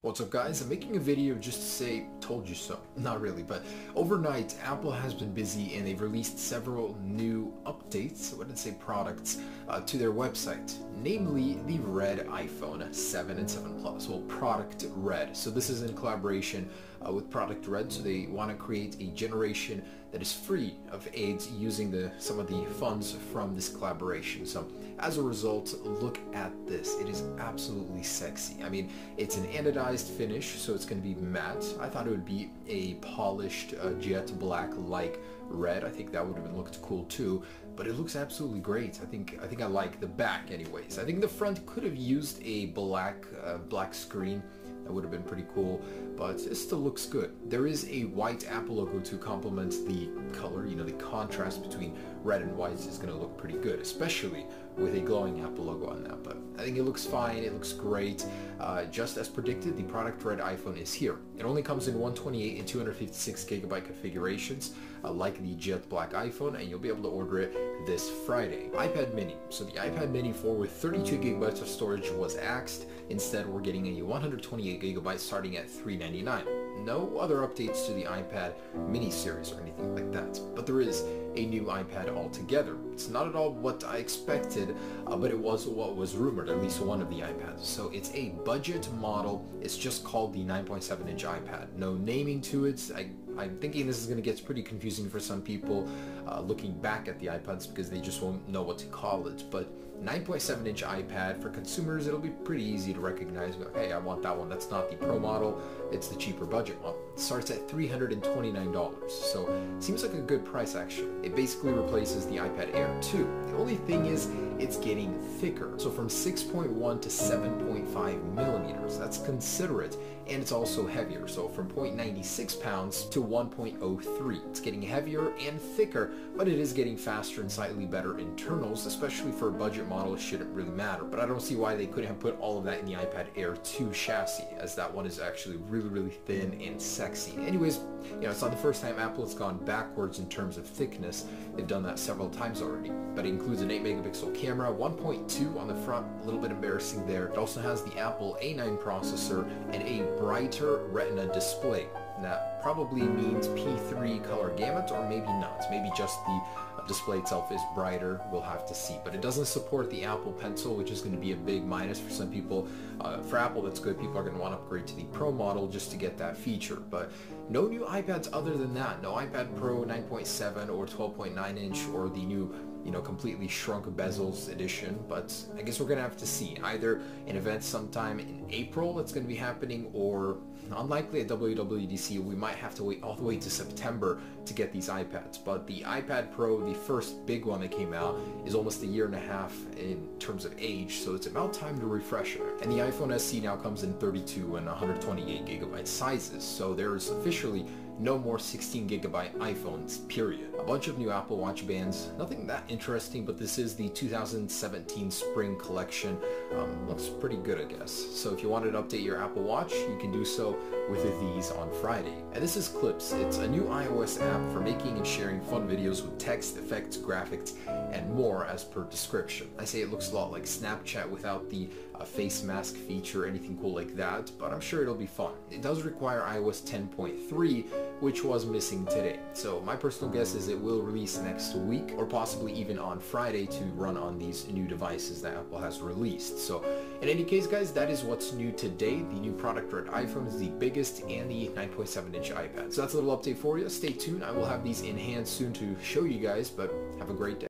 What's up guys, I'm making a video just to say told you so. Not really, but overnight Apple has been busy and they've released several new updates, I wouldn't say products, to their website. Namely the red iPhone 7 and 7 Plus, well Product Red. So this is in collaboration with Product Red, so they want to create a generation that is free of aids using some of the funds from this collaboration. So as a result, look at this. It is absolutely sexy. I mean, it's an anodized finish, so it's going to be matte. I thought it would be a polished jet black like red. I think that would have looked cool too, but it looks absolutely great. I think I like the back anyways. I think the front could have used a black screen. That would have been pretty cool, but it still looks good. There is a white Apple logo to complement the color. You know, the contrast between red and white is going to look pretty good, especially with a glowing Apple logo on that. But I think it looks fine. It looks great. Just as predicted, the Product Red iPhone is here. It only comes in 128 and 256 gigabyte configurations, like the jet black iPhone, and you'll be able to order it this Friday. iPad mini. So the iPad mini 4 with 32 gigabytes of storage was axed. Instead, we're getting a 128 gigabytes starting at $399. No other updates to the iPad mini series or anything like that, but there is a new iPad altogether. It's not at all what I expected, but it was what was rumored, at least one of the iPads. So it's a budget model. It's just called the 9.7-inch iPad. No naming to it. I'm thinking this is going to get pretty confusing for some people looking back at the iPads because they just won't know what to call it. But 9.7-inch iPad for consumers, it'll be pretty easy to recognize. Hey, I want that one. That's not the Pro model. It's the cheaper budget model. It starts at $329. So it seems like a good price actually. It basically replaces the iPad Air 2. The only thing is it's getting thicker. So from 6.1 to 7.5 millimeters. That's considerate. And it's also heavier. So from 0.96 pounds to 1.03. It's getting heavier and thicker, but it is getting faster and slightly better internals, especially for a budget model. It shouldn't really matter. But I don't see why they couldn't have put all of that in the iPad Air 2 chassis, as that one is actually really thin and sexy. Anyways, you know, it's not the first time Apple has gone backwards in terms of thickness. They've done that several times already. But it includes an 8 megapixel camera, 1.2 on the front, a little bit embarrassing there. It also has the Apple A9 processor and a brighter Retina display. That probably means P3 color gamut, or maybe not. Maybe just the display itself is brighter. We'll have to see. But it doesn't support the Apple Pencil, which is going to be a big minus for some people. For Apple, that's good. People are going to want to upgrade to the Pro model just to get that feature. But no new iPads other than that. No iPad Pro 9.7 or 12.9 inch or the new, you know, completely shrunk bezels edition. But I guess we're going to have to see. Either an event sometime in April that's going to be happening, or unlikely at WWDC, we might have to wait all the way to September to get these iPads. But the iPad Pro, the first big one that came out, is almost a year and a half in terms of age, so it's about time to refresh it. And the iPhone SE now comes in 32 and 128 gigabyte sizes, so there's officially no more 16 gigabyte iPhones, period. A bunch of new Apple Watch bands, nothing that interesting, but this is the 2017 spring collection. Looks pretty good, I guess. So if you wanted to update your Apple Watch, you can do so with these on Friday. And this is Clips. It's a new iOS app for making and sharing fun videos with text, effects, graphics, and more as per description. I say it looks a lot like Snapchat without the face mask feature or anything cool like that, but I'm sure it'll be fun. It does require iOS 10.3, which was missing today. So my personal guess is it will release next week, or possibly even on Friday to run on these new devices that Apple has released. So in any case, guys, that is what's new today. The new Product Red iPhone is the biggest, and the 9.7-inch iPad. So that's a little update for you. Stay tuned. I will have these in hand soon to show you guys, but have a great day.